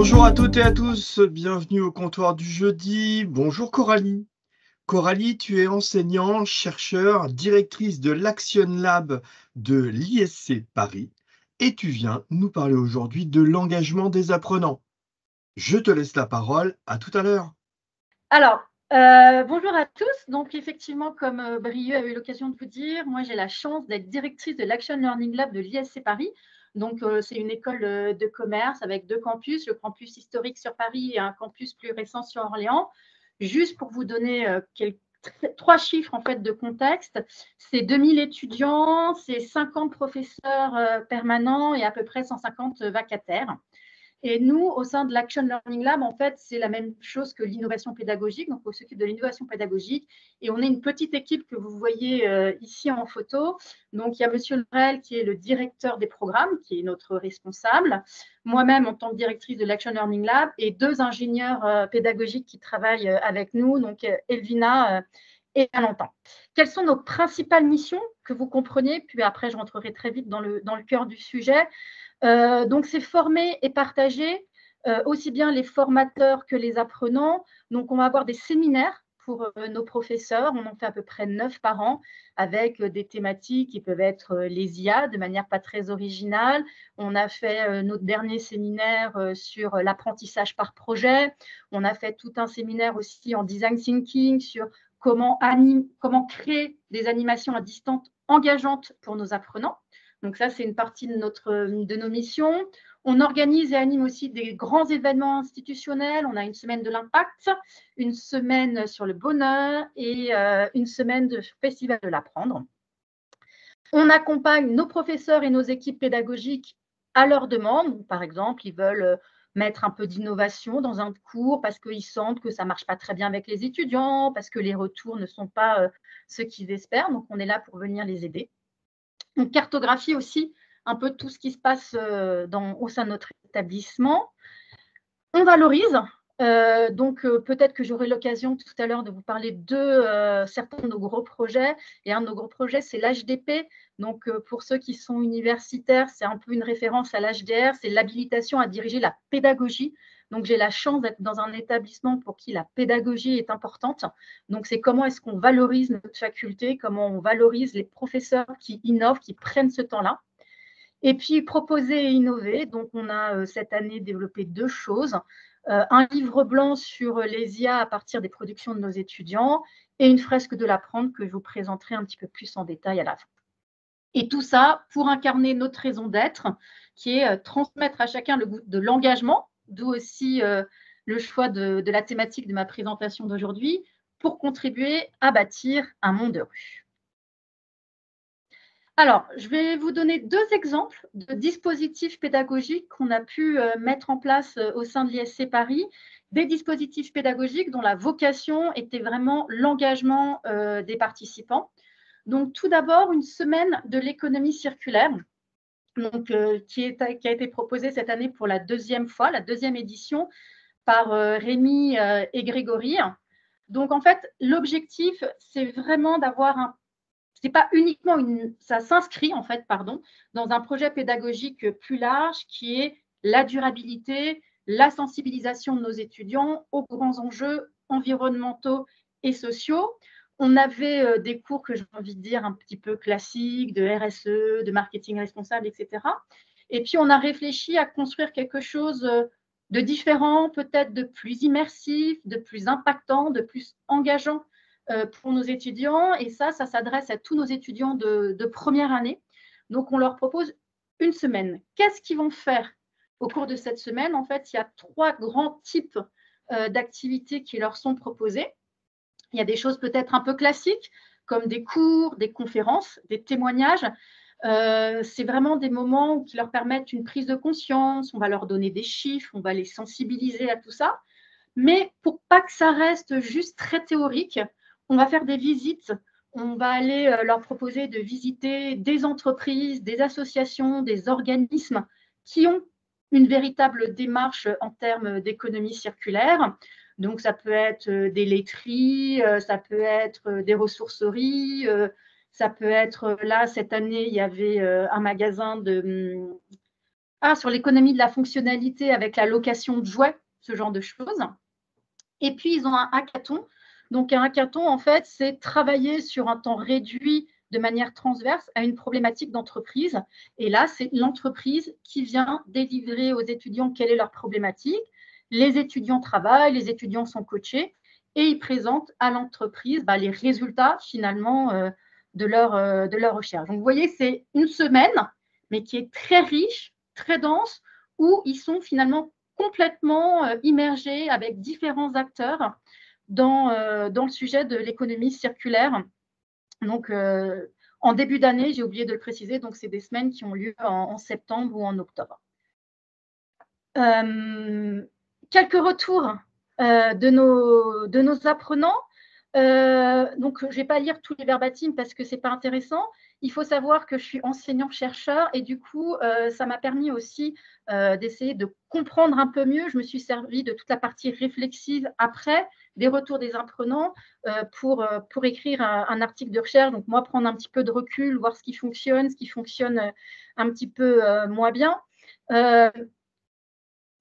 Bonjour à toutes et à tous, bienvenue au comptoir du jeudi. Bonjour Coralie. Coralie, tu es enseignante, chercheur, directrice de l'Action Lab de l'ISC Paris et tu viens nous parler aujourd'hui de l'engagement des apprenants. Je te laisse la parole, à tout à l'heure. Alors, bonjour à tous. Donc, effectivement, comme Brieux a eu l'occasion de vous dire, moi, j'ai la chance d'être directrice de l'Action Learning Lab de l'ISC Paris. Donc, c'est une école de commerce avec 2 campus, le campus historique sur Paris et un campus plus récent sur Orléans. Juste pour vous donner 3 chiffres en fait de contexte, c'est 2000 étudiants, c'est 50 professeurs permanents et à peu près 150 vacataires. Et nous, au sein de l'Action Learning Lab, en fait, c'est la même chose que l'innovation pédagogique. Donc, on s'occupe de l'innovation pédagogique et on est une petite équipe que vous voyez ici en photo. Donc, il y a Monsieur Lorel qui est le directeur des programmes, qui est notre responsable. Moi-même, en tant que directrice de l'Action Learning Lab et 2 ingénieurs pédagogiques qui travaillent avec nous, donc Elvina et Valentin. Quelles sont nos principales missions que vous compreniez? Puis après, je rentrerai très vite dans le cœur du sujet. Donc, c'est former et partager aussi bien les formateurs que les apprenants. Donc, on va avoir des séminaires pour nos professeurs. On en fait à peu près 9 par an avec des thématiques qui peuvent être les IA de manière pas très originale. On a fait notre dernier séminaire sur l'apprentissage par projet. On a fait tout un séminaire aussi en design thinking sur comment créer des animations à distance engageantes pour nos apprenants. Donc ça, c'est une partie de nos missions. On organise et anime aussi des grands événements institutionnels. On a une semaine de l'impact, une semaine sur le bonheur et une semaine de festival de l'apprendre. On accompagne nos professeurs et nos équipes pédagogiques à leur demande. Par exemple, ils veulent mettre un peu d'innovation dans un cours parce qu'ils sentent que ça ne marche pas très bien avec les étudiants, parce que les retours ne sont pas ceux qu'ils espèrent. Donc, on est là pour venir les aider. On cartographie aussi un peu tout ce qui se passe au sein de notre établissement. On valorise. Donc, peut-être que j'aurai l'occasion tout à l'heure de vous parler de certains de nos gros projets. Et un de nos gros projets, c'est l'HDP. Donc, pour ceux qui sont universitaires, c'est un peu une référence à l'HDR, c'est l'habilitation à diriger la pédagogie. Donc, j'ai la chance d'être dans un établissement pour qui la pédagogie est importante. Donc, c'est comment est-ce qu'on valorise notre faculté, comment on valorise les professeurs qui innovent, qui prennent ce temps-là. Et puis, proposer et innover. Donc, on a cette année développé 2 choses. Un livre blanc sur les IA à partir des productions de nos étudiants et une fresque de l'apprendre que je vous présenterai un petit peu plus en détail à la fin. Et tout ça pour incarner notre raison d'être, qui est transmettre à chacun le goût de l'engagement, d'où aussi le choix de la thématique de ma présentation d'aujourd'hui, pour contribuer à bâtir un monde heureux. Alors, je vais vous donner 2 exemples de dispositifs pédagogiques qu'on a pu mettre en place au sein de l'ISC Paris, des dispositifs pédagogiques dont la vocation était vraiment l'engagement des participants. Donc, tout d'abord, une semaine de l'économie circulaire, donc, qui a été proposée cette année pour la 2e fois, la 2e édition, par Rémi et Grégory. Donc, en fait, l'objectif, c'est vraiment d'avoir c'est pas uniquement ça s'inscrit en fait, dans un projet pédagogique plus large qui est la durabilité, la sensibilisation de nos étudiants aux grands enjeux environnementaux et sociaux. On avait des cours que j'ai envie de dire un petit peu classiques, de RSE, de marketing responsable, etc. Et puis, on a réfléchi à construire quelque chose de différent, peut-être de plus immersif, de plus impactant, de plus engageant pour nos étudiants. Et ça s'adresse à tous nos étudiants de première année. Donc, on leur propose une semaine. Qu'est-ce qu'ils vont faire au cours de cette semaine? En fait, il y a 3 grands types d'activités qui leur sont proposées. Il y a des choses peut-être un peu classiques, comme des cours, des conférences, des témoignages. C'est vraiment des moments qui leur permettent une prise de conscience. On va leur donner des chiffres, on va les sensibiliser à tout ça. Mais pour pas que ça reste juste très théorique, on va faire des visites. On va aller leur proposer de visiter des entreprises, des associations, des organismes qui ont une véritable démarche en termes d'économie circulaire. Donc, ça peut être des laiteries, ça peut être des ressourceries, ça peut être, là, cette année, il y avait un magasin sur l'économie de la fonctionnalité avec la location de jouets, ce genre de choses. Et puis, ils ont un hackathon. Donc, un hackathon, en fait, c'est travailler sur un temps réduit de manière transverse à une problématique d'entreprise. Et là, c'est l'entreprise qui vient délivrer aux étudiants quelle est leur problématique. Les étudiants travaillent, les étudiants sont coachés et ils présentent à l'entreprise les résultats finalement de leur recherche. Donc, vous voyez, c'est une semaine, mais qui est très riche, très dense, où ils sont finalement complètement immergés avec différents acteurs dans le sujet de l'économie circulaire. Donc, en début d'année, j'ai oublié de le préciser, donc c'est des semaines qui ont lieu en septembre ou en octobre. Quelques retours de nos apprenants. Donc, je ne vais pas lire tous les verbatims parce que ce n'est pas intéressant. Il faut savoir que je suis enseignant-chercheur et du coup, ça m'a permis aussi d'essayer de comprendre un peu mieux. Je me suis servi de toute la partie réflexive après, des retours des apprenants pour écrire un article de recherche. Donc, moi, prendre un petit peu de recul, voir ce qui fonctionne un petit peu moins bien.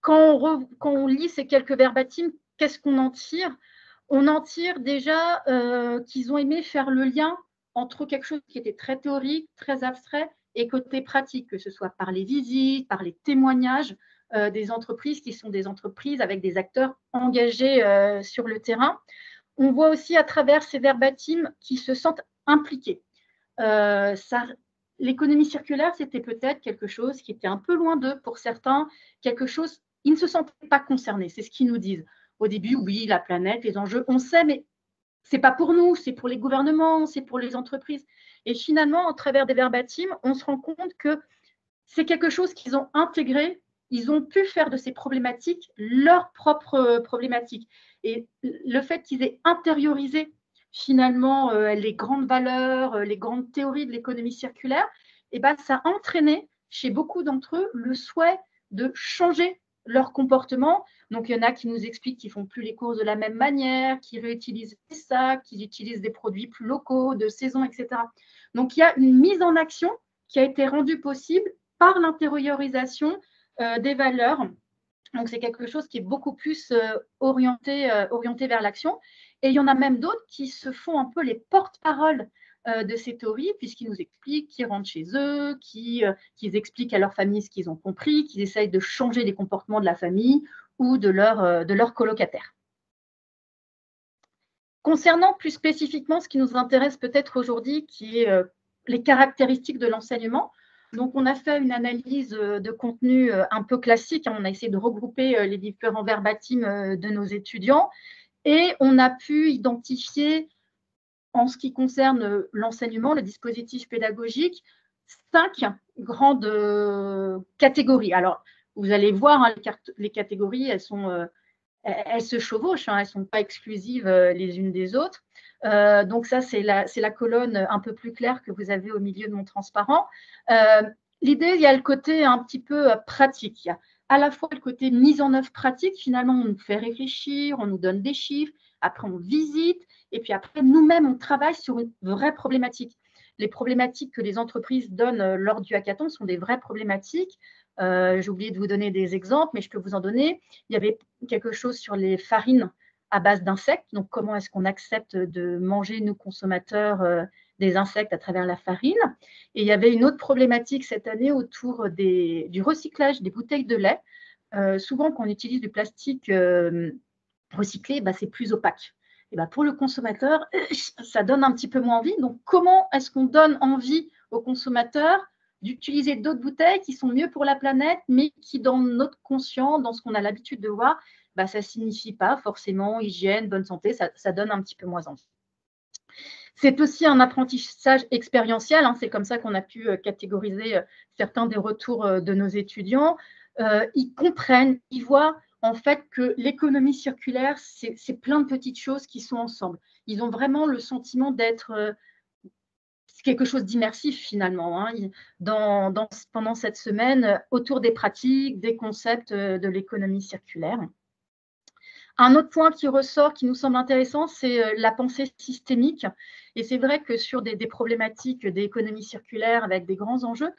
Quand on lit ces quelques verbatims, qu'est-ce qu'on en tire? On en tire déjà qu'ils ont aimé faire le lien entre quelque chose qui était très théorique, très abstrait, et côté pratique, que ce soit par les visites, par les témoignages des entreprises qui sont des entreprises avec des acteurs engagés sur le terrain. On voit aussi à travers ces verbatims qu'ils se sentent impliqués. L'économie circulaire, c'était peut-être quelque chose qui était un peu loin d'eux pour certains, quelque chose, ils ne se sentaient pas concernés, c'est ce qu'ils nous disent. Au début, oui, la planète, les enjeux, on sait, mais ce n'est pas pour nous, c'est pour les gouvernements, c'est pour les entreprises. Et finalement, au travers des verbatims, on se rend compte que c'est quelque chose qu'ils ont intégré, ils ont pu faire de ces problématiques leurs propres problématiques. Et le fait qu'ils aient intériorisé finalement les grandes valeurs, les grandes théories de l'économie circulaire, ça a entraîné chez beaucoup d'entre eux le souhait de changer leur comportement. Donc, il y en a qui nous expliquent qu'ils ne font plus les courses de la même manière, qu'ils réutilisent des sacs, qu'ils utilisent des produits plus locaux, de saison, etc. Donc, il y a une mise en action qui a été rendue possible par l'intériorisation des valeurs. Donc, c'est quelque chose qui est beaucoup plus orienté vers l'action. Et il y en a même d'autres qui se font un peu les porte-paroles de ces théories, puisqu'ils nous expliquent qu'ils rentrent chez eux, qu'ils expliquent à leur famille ce qu'ils ont compris, qu'ils essayent de changer les comportements de la famille ou de leur colocataire. Concernant plus spécifiquement ce qui nous intéresse peut-être aujourd'hui, qui est les caractéristiques de l'enseignement, donc, on a fait une analyse de contenu un peu classique. On a essayé de regrouper les différents verbatims de nos étudiants et on a pu identifier, en ce qui concerne l'enseignement, le dispositif pédagogique, 5 grandes catégories. Alors, vous allez voir, hein, les catégories, elles se chevauchent, hein, elles ne sont pas exclusives les unes des autres. Donc ça, c'est la colonne un peu plus claire que vous avez au milieu de mon transparent. L'idée, il y a le côté un petit peu pratique. Il y a à la fois le côté mise en œuvre pratique. Finalement, on nous fait réfléchir, on nous donne des chiffres, après on visite, et puis après, nous-mêmes, on travaille sur une vraie problématique. Les problématiques que les entreprises donnent lors du hackathon sont des vraies problématiques. J'ai oublié de vous donner des exemples, mais je peux vous en donner. Il y avait quelque chose sur les farines à base d'insectes. Donc, comment est-ce qu'on accepte de manger, nous consommateurs, des insectes à travers la farine? Et il y avait une autre problématique cette année autour du recyclage des bouteilles de lait. Souvent, quand on utilise du plastique recyclé, c'est plus opaque. Et pour le consommateur, ça donne un petit peu moins envie. Donc, comment est-ce qu'on donne envie aux consommateurs d'utiliser d'autres bouteilles qui sont mieux pour la planète, mais qui, dans notre conscient, dans ce qu'on a l'habitude de voir, ça ne signifie pas forcément hygiène, bonne santé, ça donne un petit peu moins envie. C'est aussi un apprentissage expérientiel, hein, c'est comme ça qu'on a pu catégoriser certains des retours de nos étudiants. Ils comprennent, ils voient en fait que l'économie circulaire, c'est plein de petites choses qui sont ensemble. Ils ont vraiment le sentiment d'être quelque chose d'immersif finalement, hein, pendant cette semaine autour des pratiques, des concepts de l'économie circulaire. Un autre point qui ressort, qui nous semble intéressant, c'est la pensée systémique. Et c'est vrai que sur des problématiques d'économie circulaire avec des grands enjeux,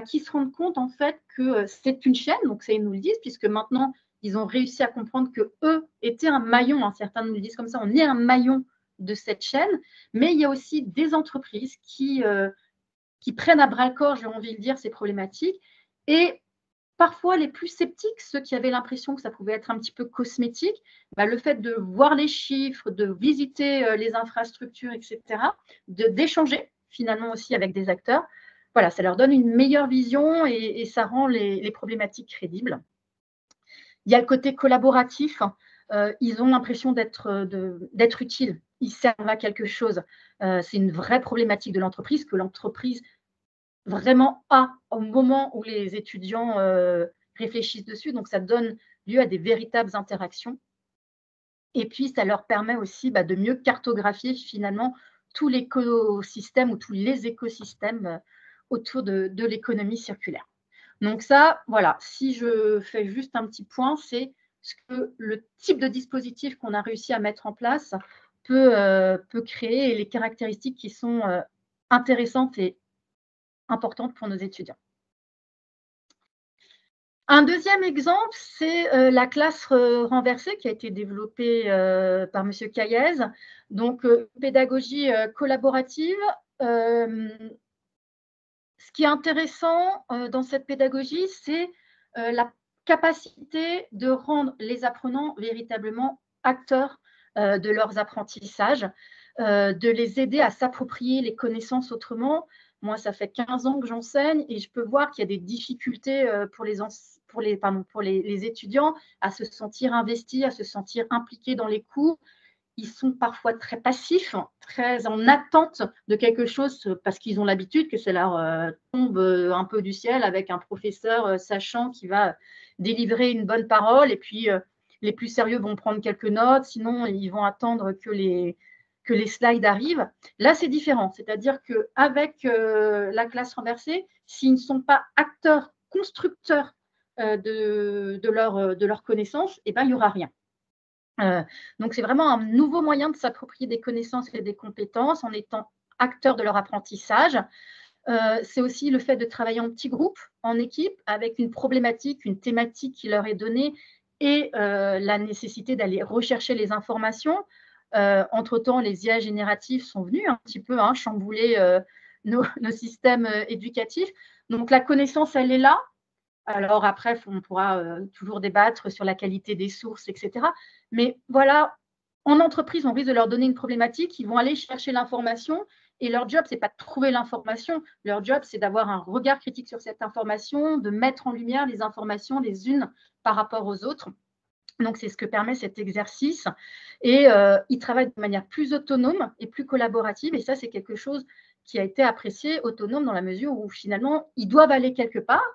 qui se rendent compte en fait que c'est une chaîne, donc ça ils nous le disent, puisque maintenant ils ont réussi à comprendre que eux étaient un maillon, certains nous le disent comme ça, on est un maillon de cette chaîne, mais il y a aussi des entreprises qui prennent à bras le corps, j'ai envie de dire, ces problématiques. Et parfois, les plus sceptiques, ceux qui avaient l'impression que ça pouvait être un petit peu cosmétique, le fait de voir les chiffres, de visiter les infrastructures, etc., d'échanger finalement aussi avec des acteurs, voilà, ça leur donne une meilleure vision et ça rend les problématiques crédibles. Il y a le côté collaboratif. Ils ont l'impression d'être utiles. Ils servent à quelque chose. C'est une vraie problématique de l'entreprise que l'entreprise vraiment au moment où les étudiants réfléchissent dessus. Donc, ça donne lieu à des véritables interactions. Et puis, ça leur permet aussi de mieux cartographier finalement tout l'écosystème ou tous les écosystèmes autour de l'économie circulaire. Donc ça, voilà, si je fais juste un petit point, c'est ce que le type de dispositif qu'on a réussi à mettre en place peut créer et les caractéristiques qui sont intéressantes et importantes pour nos étudiants. Un deuxième exemple, c'est la classe renversée qui a été développée par M. Caillez. Donc, pédagogie collaborative. Ce qui est intéressant dans cette pédagogie, c'est la capacité de rendre les apprenants véritablement acteurs de leurs apprentissages, de les aider à s'approprier les connaissances autrement. Moi, ça fait 15 ans que j'enseigne et je peux voir qu'il y a des difficultés pour les étudiants à se sentir investis, à se sentir impliqués dans les cours. Ils sont parfois très passifs, très en attente de quelque chose parce qu'ils ont l'habitude que ça leur tombe un peu du ciel avec un professeur sachant qui va délivrer une bonne parole et puis les plus sérieux vont prendre quelques notes, sinon ils vont attendre que les slides arrivent. Là, c'est différent, c'est-à-dire qu'avec la classe renversée, s'ils ne sont pas acteurs, constructeurs de leurs connaissances, il n'y aura rien. Donc, c'est vraiment un nouveau moyen de s'approprier des connaissances et des compétences en étant acteur de leur apprentissage. C'est aussi le fait de travailler en petits groupes, en équipe, avec une problématique, une thématique qui leur est donnée et la nécessité d'aller rechercher les informations. Entre-temps, les IA génératifs sont venus un petit peu chambouler nos systèmes éducatifs. Donc, la connaissance, elle est là. Alors après, on pourra toujours débattre sur la qualité des sources, etc. Mais voilà, en entreprise, on risque de leur donner une problématique, ils vont aller chercher l'information et leur job, ce n'est pas de trouver l'information, leur job, c'est d'avoir un regard critique sur cette information, de mettre en lumière les informations les unes par rapport aux autres. Donc, c'est ce que permet cet exercice. Et ils travaillent de manière plus autonome et plus collaborative. Et ça, c'est quelque chose qui a été apprécié, autonome, dans la mesure où finalement, ils doivent aller quelque part.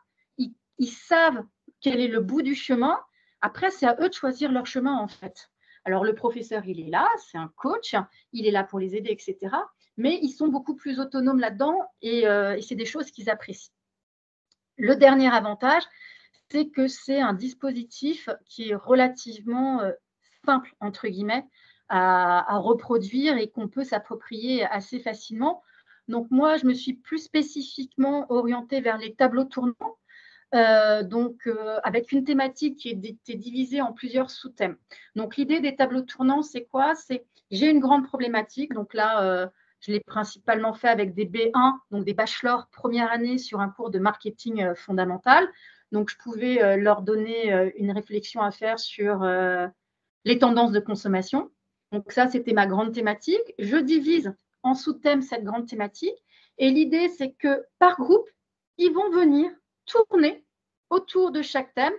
Ils savent quel est le bout du chemin. Après, c'est à eux de choisir leur chemin, en fait. Alors, le professeur, il est là, c'est un coach, il est là pour les aider, etc. Mais ils sont beaucoup plus autonomes là-dedans et c'est des choses qu'ils apprécient. Le dernier avantage, c'est que c'est un dispositif qui est relativement simple, entre guillemets, à reproduire et qu'on peut s'approprier assez facilement. Donc, moi, je me suis plus spécifiquement orientée vers les tableaux tournants. Avec une thématique qui était divisée en plusieurs sous-thèmes. Donc, l'idée des tableaux tournants, c'est quoi? C'est j'ai une grande problématique. Donc là, je l'ai principalement fait avec des B1, donc des bachelors première année sur un cours de marketing fondamental. Donc, je pouvais leur donner une réflexion à faire sur les tendances de consommation. Donc, ça, c'était ma grande thématique. Je divise en sous-thèmes cette grande thématique. Et l'idée, c'est que par groupe, ils vont venir tourner autour de chaque thème,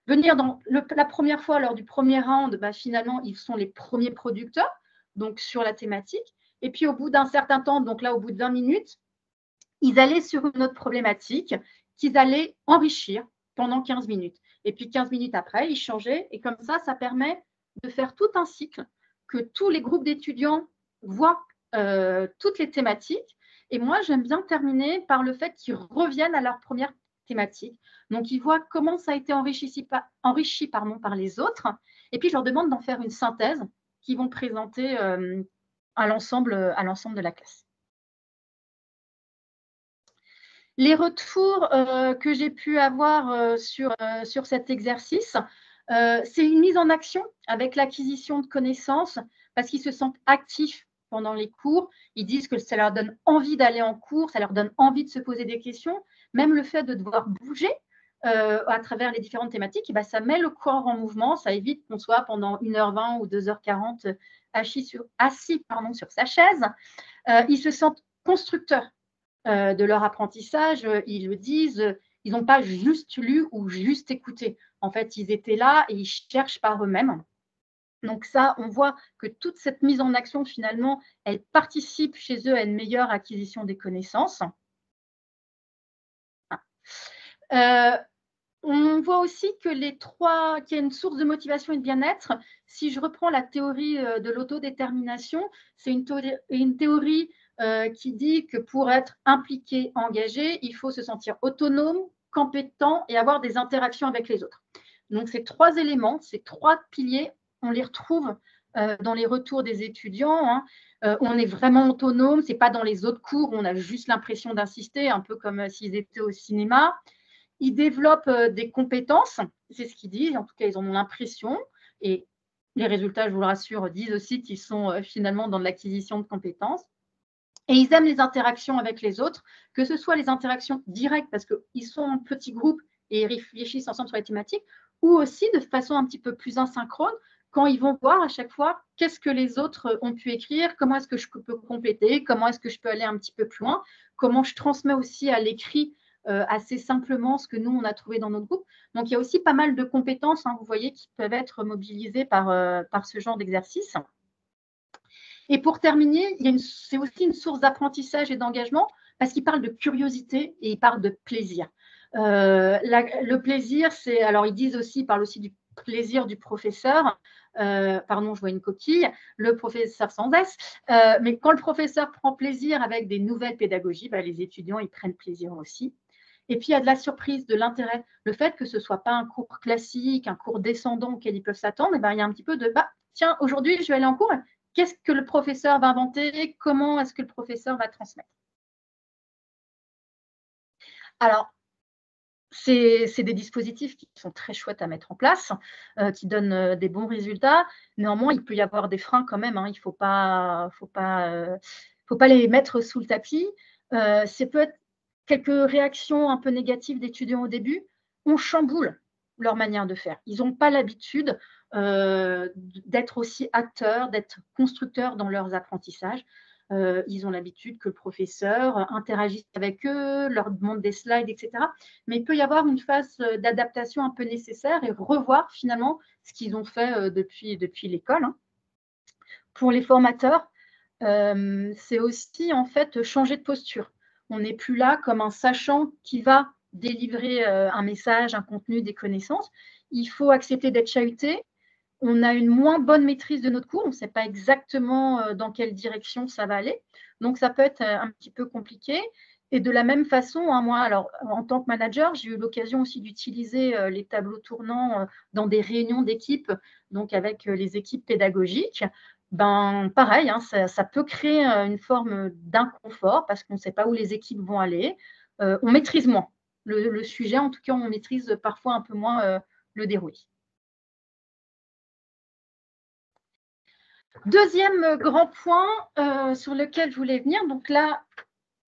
venir la première fois lors du premier round, finalement, ils sont les premiers producteurs, donc sur la thématique. Et puis, au bout d'un certain temps, donc là, au bout de 20 minutes, ils allaient sur une autre problématique qu'ils allaient enrichir pendant 15 minutes. Et puis, 15 minutes après, ils changeaient. Et comme ça, ça permet de faire tout un cycle, que tous les groupes d'étudiants voient toutes les thématiques. Et moi, j'aime bien terminer par le fait qu'ils reviennent à leur première thématiques. Donc, ils voient comment ça a été enrichi par les autres. Et puis, je leur demande d'en faire une synthèse qu'ils vont présenter à l'ensemble de la classe. Les retours que j'ai pu avoir sur cet exercice, c'est une mise en action avec l'acquisition de connaissances parce qu'ils se sentent actifs pendant les cours. Ils disent que ça leur donne envie d'aller en cours, ça leur donne envie de se poser des questions. Même le fait de devoir bouger à travers les différentes thématiques, ça met le corps en mouvement, ça évite qu'on soit pendant 1h20 ou 2h40 assis sur sa chaise. Ils se sentent constructeurs de leur apprentissage, ils le disent, ils n'ont pas juste lu ou juste écouté. En fait, ils étaient là et ils cherchent par eux-mêmes. Donc ça, on voit que toute cette mise en action, finalement, elle participe chez eux à une meilleure acquisition des connaissances. On voit aussi qu'il y a une source de motivation et de bien-être. Si je reprends la théorie de l'autodétermination, c'est une théorie qui dit que pour être impliqué, engagé, il faut se sentir autonome, compétent et avoir des interactions avec les autres. Donc, ces 3 éléments, ces 3 piliers, on les retrouve dans les retours des étudiants. On est vraiment autonome, ce n'est pas dans les autres cours où on a juste l'impression d'insister, un peu comme s'ils étaient au cinéma. Ils développent des compétences, c'est ce qu'ils disent, en tout cas, ils en ont l'impression. Et les résultats, je vous le rassure, disent aussi qu'ils sont finalement dans de l'acquisition de compétences. Et ils aiment les interactions avec les autres, que ce soit les interactions directes, parce qu'ils sont en petits groupes et ils réfléchissent ensemble sur les thématiques, ou aussi de façon un petit peu plus asynchrone, quand ils vont voir à chaque fois qu'est-ce que les autres ont pu écrire, comment est-ce que je peux compléter, comment est-ce que je peux aller un petit peu plus loin, comment je transmets aussi à l'écrit assez simplement ce que nous, on a trouvé dans notre groupe. Donc, il y a aussi pas mal de compétences, vous voyez, qui peuvent être mobilisées par ce genre d'exercice. Et pour terminer, c'est aussi une source d'apprentissage et d'engagement parce qu'il parle de curiosité et il parle de plaisir. Le plaisir, alors ils parlent aussi du plaisir du professeur. Pardon, je vois une coquille, le professeur sans S. Mais quand le professeur prend plaisir avec des nouvelles pédagogies, les étudiants, ils prennent plaisir aussi. Et puis, il y a de la surprise, de l'intérêt. Le fait que ce ne soit pas un cours classique, un cours descendant auquel ils peuvent s'attendre, il y a un petit peu de tiens, aujourd'hui, je vais aller en cours. Qu'est-ce que le professeur va inventer? Comment est-ce que le professeur va transmettre? Alors, c'est des dispositifs qui sont très chouettes à mettre en place, qui donnent des bons résultats. Néanmoins, il peut y avoir des freins quand même. Il ne faut pas les mettre sous le tapis. C'est peut-être quelques réactions un peu négatives d'étudiants au début. On chamboule leur manière de faire. Ils n'ont pas l'habitude d'être aussi acteurs, d'être constructeurs dans leurs apprentissages. Ils ont l'habitude que le professeur interagisse avec eux, leur demande des slides, etc. Mais il peut y avoir une phase d'adaptation un peu nécessaire et revoir finalement ce qu'ils ont fait depuis l'école. Pour les formateurs, c'est aussi en fait changer de posture. On n'est plus là comme un sachant qui va délivrer un message, un contenu, des connaissances. Il faut accepter d'être chahuté. On a une moins bonne maîtrise de notre cours, on ne sait pas exactement dans quelle direction ça va aller. Donc, ça peut être un petit peu compliqué. Et de la même façon, moi, alors, en tant que manager, j'ai eu l'occasion aussi d'utiliser les tableaux tournants dans des réunions d'équipe, donc avec les équipes pédagogiques. Pareil, ça peut créer une forme d'inconfort parce qu'on ne sait pas où les équipes vont aller. On maîtrise moins le sujet, en tout cas, on maîtrise parfois un peu moins le déroulé. Deuxième grand point sur lequel je voulais venir, donc là,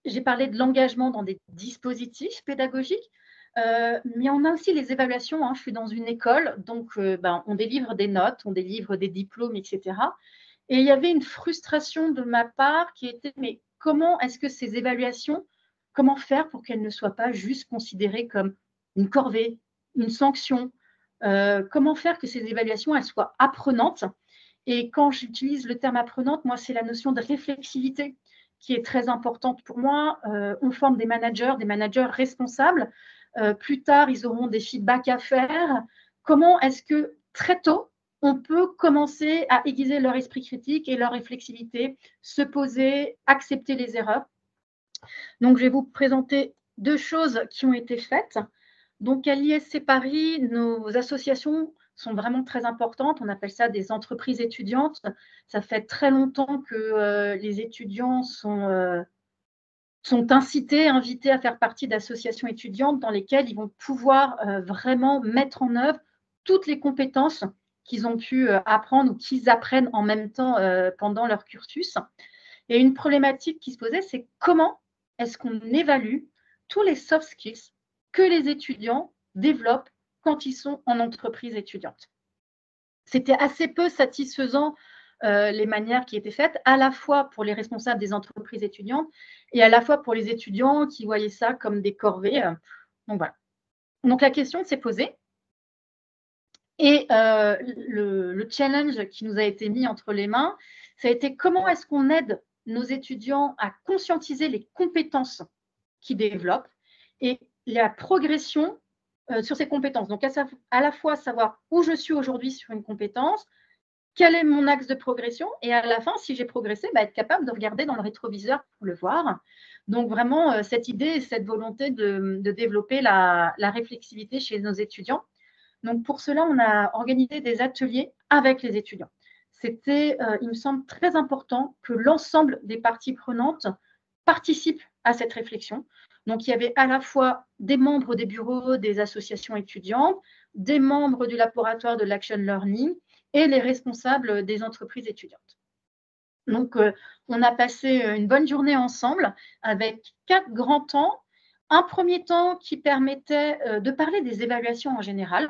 j'ai parlé de l'engagement dans des dispositifs pédagogiques, mais on a aussi les évaluations. Je suis dans une école, donc on délivre des notes, on délivre des diplômes, etc. Et il y avait une frustration de ma part qui était, mais comment est-ce que ces évaluations, comment faire pour qu'elles ne soient pas juste considérées comme une corvée, une sanction? Comment faire que ces évaluations, elles soient apprenantes? Et quand j'utilise le terme apprenante, moi, c'est la notion de réflexivité qui est très importante pour moi. On forme des managers responsables. Plus tard, ils auront des feedbacks à faire. Comment est-ce que très tôt, on peut commencer à aiguiser leur esprit critique et leur réflexivité, se poser, accepter les erreurs? Donc, je vais vous présenter deux choses qui ont été faites. Donc, à l'ISC Paris, nos associations sont vraiment très importantes. On appelle ça des entreprises étudiantes. Ça fait très longtemps que les étudiants sont incités, invités à faire partie d'associations étudiantes dans lesquelles ils vont pouvoir vraiment mettre en œuvre toutes les compétences qu'ils ont pu apprendre ou qu'ils apprennent en même temps pendant leur cursus. Et une problématique qui se posait, c'est comment est-ce qu'on évalue tous les soft skills que les étudiants développent quand ils sont en entreprise étudiante. C'était assez peu satisfaisant les manières qui étaient faites, à la fois pour les responsables des entreprises étudiantes et à la fois pour les étudiants qui voyaient ça comme des corvées. Donc voilà. Donc la question s'est posée. Et le challenge qui nous a été mis entre les mains, ça a été comment est-ce qu'on aide nos étudiants à conscientiser les compétences qu'ils développent et la progression sur ces compétences. Donc, à la fois savoir où je suis aujourd'hui sur une compétence, quel est mon axe de progression et à la fin, si j'ai progressé, être capable de regarder dans le rétroviseur pour le voir. Donc, vraiment, cette idée et cette volonté de développer la réflexivité chez nos étudiants. Donc, pour cela, on a organisé des ateliers avec les étudiants. C'était, il me semble, très important que l'ensemble des parties prenantes participent à cette réflexion. Donc, il y avait à la fois des membres des bureaux des associations étudiantes, des membres du laboratoire de l'Action Learning et les responsables des entreprises étudiantes. Donc, on a passé une bonne journée ensemble avec 4 grands temps. Un premier temps qui permettait de parler des évaluations en général,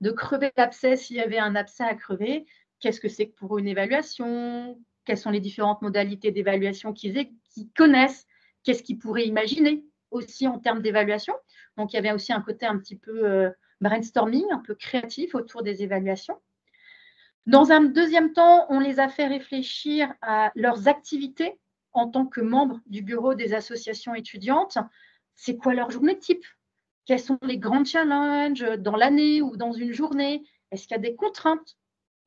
de crever l'abcès s'il y avait un abcès à crever. Qu'est-ce que c'est que pour eux une évaluation? Quelles sont les différentes modalités d'évaluation qu'ils connaissent? Qu'est-ce qu'ils pourraient imaginer aussi en termes d'évaluation? Donc, il y avait aussi un côté un petit peu brainstorming, un peu créatif autour des évaluations. Dans un deuxième temps, on les a fait réfléchir à leurs activités en tant que membres du bureau des associations étudiantes. C'est quoi leur journée type? Quels sont les grands challenges dans l'année ou dans une journée? Est-ce qu'il y a des contraintes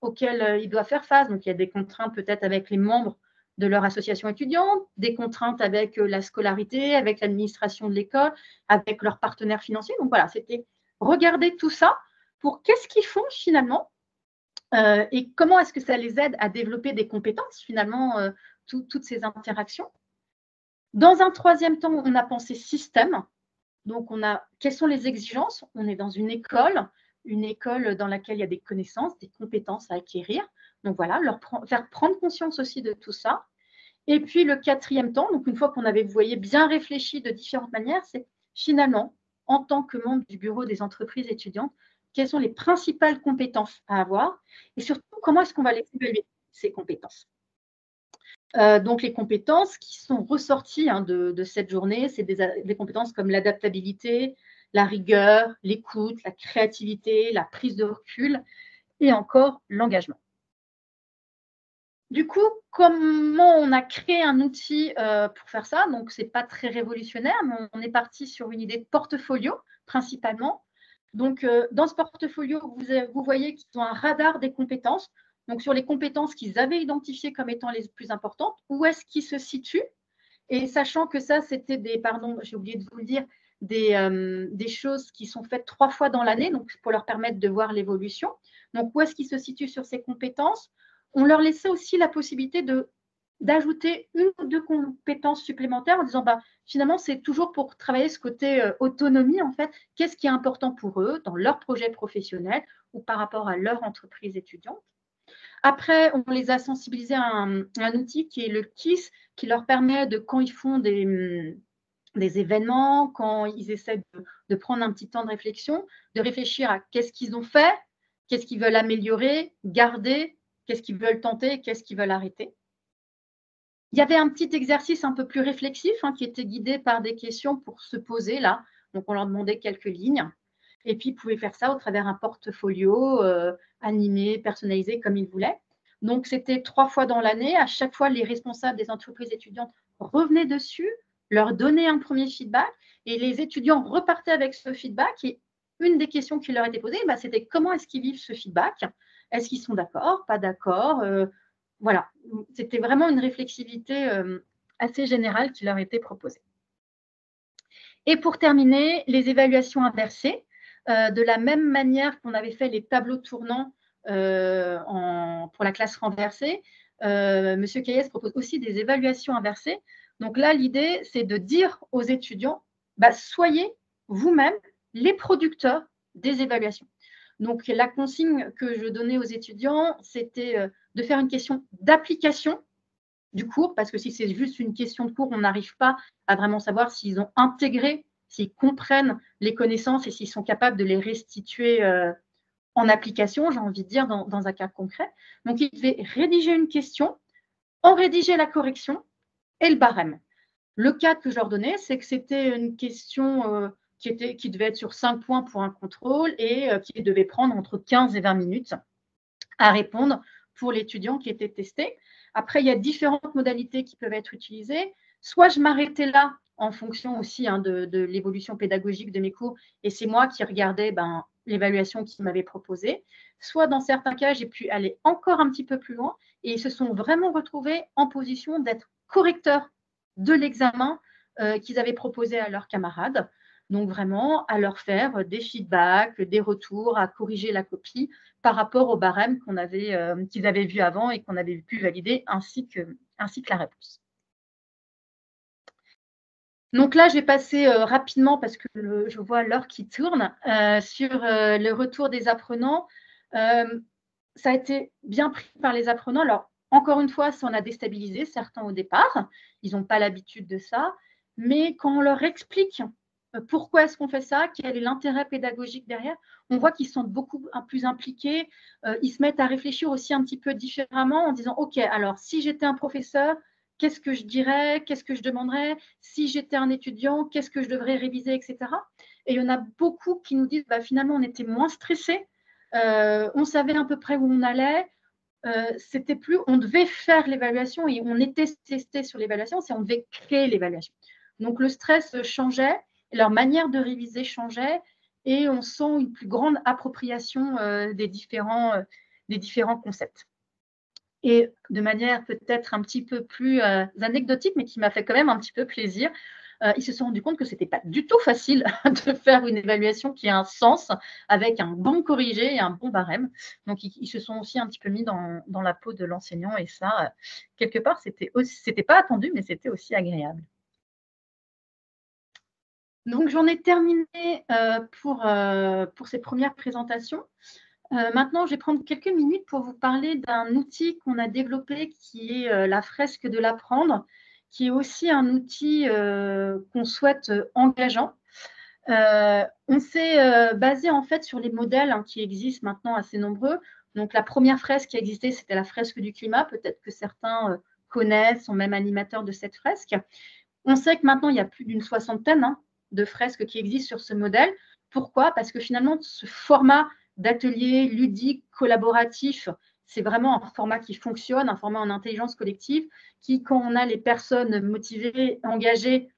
auxquelles ils doivent faire face? Donc, il y a des contraintes peut-être avec les membres de leur association étudiante, des contraintes avec la scolarité, avec l'administration de l'école, avec leurs partenaires financiers. Donc, voilà, c'était regarder tout ça pour qu'est-ce qu'ils font finalement et comment est-ce que ça les aide à développer des compétences finalement, toutes ces interactions. Dans un troisième temps, on a pensé système. Donc, quelles sont les exigences? On est dans une école dans laquelle il y a des connaissances, des compétences à acquérir. Donc voilà, faire prendre conscience aussi de tout ça. Et puis le quatrième temps, donc une fois qu'on avait, vous voyez, bien réfléchi de différentes manières, c'est finalement, en tant que membre du bureau des entreprises étudiantes, quelles sont les principales compétences à avoir et surtout, comment est-ce qu'on va les évaluer, ces compétences. Donc, les compétences qui sont ressorties de cette journée, c'est des compétences comme l'adaptabilité, la rigueur, l'écoute, la créativité, la prise de recul et encore l'engagement. Du coup, comment on a créé un outil pour faire ça? Donc, ce n'est pas très révolutionnaire, mais on est parti sur une idée de portfolio principalement. Donc, dans ce portfolio, vous voyez qu'ils ont un radar des compétences. Donc, sur les compétences qu'ils avaient identifiées comme étant les plus importantes, où est-ce qu'ils se situent? Et sachant que ça, c'était pardon, j'ai oublié de vous le dire, des choses qui sont faites 3 fois dans l'année, donc pour leur permettre de voir l'évolution. Donc, où est-ce qu'ils se situent sur ces compétences? On leur laissait aussi la possibilité d'ajouter une ou deux compétences supplémentaires en disant finalement, c'est toujours pour travailler ce côté autonomie, en fait. Qu'est-ce qui est important pour eux dans leur projet professionnel ou par rapport à leur entreprise étudiante? Après, on les a sensibilisés à un outil qui est le KISS, qui leur permet quand ils font des événements, quand ils essaient de prendre un petit temps de réflexion, de réfléchir à qu'est-ce qu'ils ont fait, qu'est-ce qu'ils veulent améliorer, garder, qu'est-ce qu'ils veulent tenter, qu'est-ce qu'ils veulent arrêter. Il y avait un petit exercice un peu plus réflexif qui était guidé par des questions pour se poser là. Donc, on leur demandait quelques lignes. Et puis, ils pouvaient faire ça au travers d'un portfolio animé, personnalisé comme ils voulaient. Donc, c'était 3 fois dans l'année. À chaque fois, les responsables des entreprises étudiantes revenaient dessus, leur donnaient un premier feedback et les étudiants repartaient avec ce feedback. Et une des questions qui leur était posée, c'était comment est-ce qu'ils vivent ce feedback? Est-ce qu'ils sont d'accord, pas d'accord? Voilà, c'était vraiment une réflexivité assez générale qui leur était proposée. Et pour terminer, les évaluations inversées, de la même manière qu'on avait fait les tableaux tournants pour la classe renversée, M. Kayes propose aussi des évaluations inversées. Donc là, l'idée, c'est de dire aux étudiants, soyez vous-même les producteurs des évaluations. Donc, la consigne que je donnais aux étudiants, c'était de faire une question d'application du cours, parce que si c'est juste une question de cours, on n'arrive pas à vraiment savoir s'ils ont intégré, s'ils comprennent les connaissances et s'ils sont capables de les restituer en application, j'ai envie de dire, dans un cas concret. Donc, ils devaient rédiger une question, en rédiger la correction et le barème. Le cas que je leur donnais, c'est que c'était une question qui devait être sur 5 points pour un contrôle et qui devait prendre entre 15 et 20 minutes à répondre pour l'étudiant qui était testé. Après, il y a différentes modalités qui peuvent être utilisées. Soit je m'arrêtais là en fonction aussi de l'évolution pédagogique de mes cours et c'est moi qui regardais l'évaluation qu'ils m'avaient proposée. Soit dans certains cas, j'ai pu aller encore un petit peu plus loin et ils se sont vraiment retrouvés en position d'être correcteurs de l'examen qu'ils avaient proposé à leurs camarades. Donc vraiment, à leur faire des feedbacks, des retours, à corriger la copie par rapport au barème qu'ils avaient vu avant et qu'on avait pu valider, ainsi que la réponse. Donc là, je vais passer rapidement, parce que je vois l'heure qui tourne, sur le retour des apprenants. Ça a été bien pris par les apprenants. Alors, encore une fois, ça en a déstabilisé certains au départ. Ils n'ont pas l'habitude de ça. Mais quand on leur explique pourquoi est-ce qu'on fait ça, quel est l'intérêt pédagogique derrière, on voit qu'ils sont beaucoup plus impliqués. Ils se mettent à réfléchir aussi un petit peu différemment en disant, OK, alors si j'étais un professeur, qu'est-ce que je dirais, qu'est-ce que je demanderais, si j'étais un étudiant, qu'est-ce que je devrais réviser, etc. Et il y en a beaucoup qui nous disent, finalement, on était moins stressés, on savait à peu près où on allait, c'était plus, on devait faire l'évaluation et on était testé sur l'évaluation, c'est on devait créer l'évaluation. Donc le stress changeait, leur manière de réviser changeait et on sent une plus grande appropriation des différents concepts. Et de manière peut-être un petit peu plus anecdotique, mais qui m'a fait quand même un petit peu plaisir, ils se sont rendus compte que ce n'était pas du tout facile de faire une évaluation qui a un sens, avec un bon corrigé et un bon barème. Donc, ils se sont aussi un petit peu mis dans la peau de l'enseignant, et ça, quelque part, c'était pas attendu, mais c'était aussi agréable. Donc, j'en ai terminé pour ces premières présentations. Maintenant, je vais prendre quelques minutes pour vous parler d'un outil qu'on a développé qui est la fresque de l'apprendre, qui est aussi un outil qu'on souhaite engageant. On s'est basé en fait sur les modèles qui existent maintenant assez nombreux. Donc, la première fresque qui existait, c'était la fresque du climat. Peut-être que certains connaissent, sont même animateurs de cette fresque. On sait que maintenant, il y a plus d'une soixantaine de fresques qui existent sur ce modèle. Pourquoi? Parce que finalement, ce format d'atelier ludique, collaboratif, c'est vraiment un format qui fonctionne, un format en intelligence collective, qui, quand on a les personnes motivées, engagées,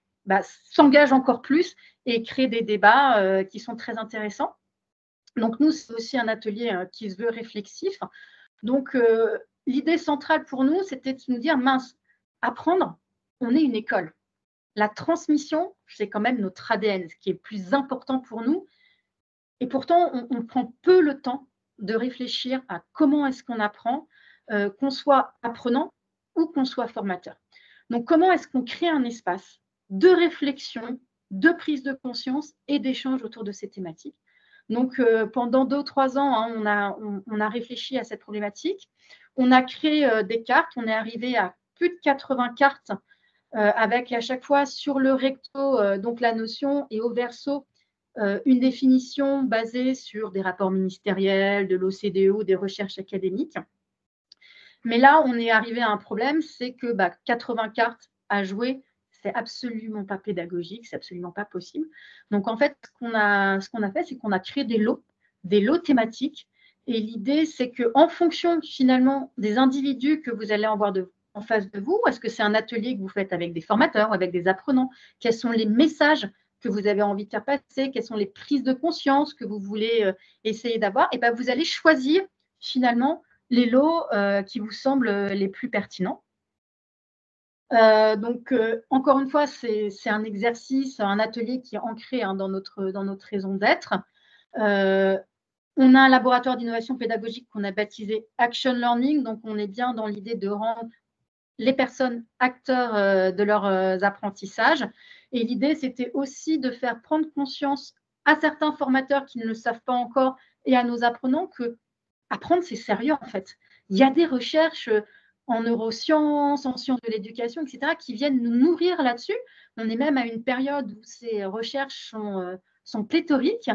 s'engagent encore plus et crée des débats qui sont très intéressants. Donc, nous, c'est aussi un atelier qui se veut réflexif. Donc, l'idée centrale pour nous, c'était de nous dire, mince, apprendre, on est une école. La transmission, c'est quand même notre ADN, ce qui est le plus important pour nous. Et pourtant, on prend peu le temps de réfléchir à comment est-ce qu'on apprend, qu'on soit apprenant ou qu'on soit formateur. Donc, comment est-ce qu'on crée un espace de réflexion, de prise de conscience et d'échange autour de ces thématiques. Donc, pendant 2 ou 3 ans, on a réfléchi à cette problématique. On a créé des cartes. On est arrivé à plus de 80 cartes avec à chaque fois sur le recto donc la notion et au verso une définition basée sur des rapports ministériels, de l'OCDE, des recherches académiques. Mais là, on est arrivé à un problème, c'est que 80 cartes à jouer, c'est absolument pas pédagogique, c'est absolument pas possible. Donc en fait, ce qu'on a fait, c'est qu'on a créé des lots thématiques. Et l'idée, c'est qu'en fonction finalement des individus que vous allez avoir en face de vous, est-ce que c'est un atelier que vous faites avec des formateurs ou avec des apprenants, quels sont les messages que vous avez envie de faire passer, quelles sont les prises de conscience que vous voulez essayer d'avoir, et vous allez choisir finalement les lots qui vous semblent les plus pertinents. Encore une fois, c'est un exercice, un atelier qui est ancré dans notre raison d'être. On a un laboratoire d'innovation pédagogique qu'on a baptisé Action Learning. Donc, on est bien dans l'idée de rendre les personnes acteurs de leurs apprentissages. Et l'idée, c'était aussi de faire prendre conscience à certains formateurs qui ne le savent pas encore et à nos apprenants que apprendre, c'est sérieux en fait. Il y a des recherches en neurosciences, en sciences de l'éducation, etc., qui viennent nous nourrir là-dessus. On est même à une période où ces recherches sont pléthoriques,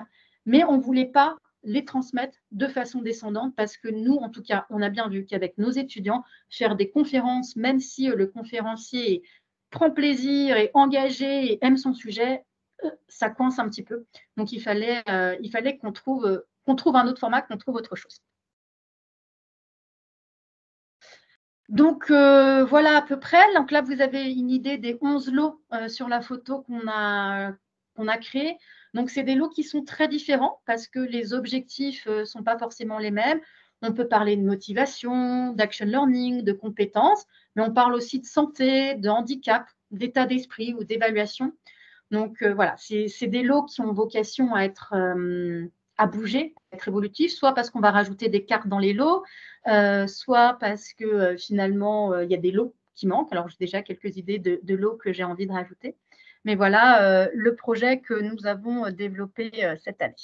mais on ne voulait pas les transmettre de façon descendante parce que nous, en tout cas, on a bien vu qu'avec nos étudiants, faire des conférences, même si le conférencier prend plaisir, est engagé et aime son sujet, ça coince un petit peu. Donc, il fallait qu'on trouve un autre format, qu'on trouve autre chose. Donc, voilà à peu près. Donc là, vous avez une idée des 11 lots sur la photo qu'on a créés. Donc, c'est des lots qui sont très différents parce que les objectifs ne sont pas forcément les mêmes. On peut parler de motivation, d'action learning, de compétences, mais on parle aussi de santé, de handicap, d'état d'esprit ou d'évaluation. Donc, voilà, c'est des lots qui ont vocation à être à bouger, à être évolutifs, soit parce qu'on va rajouter des cartes dans les lots, soit parce que finalement, il y a des lots qui manquent. Alors, j'ai déjà quelques idées de lots que j'ai envie de rajouter. Mais voilà le projet que nous avons développé cette année.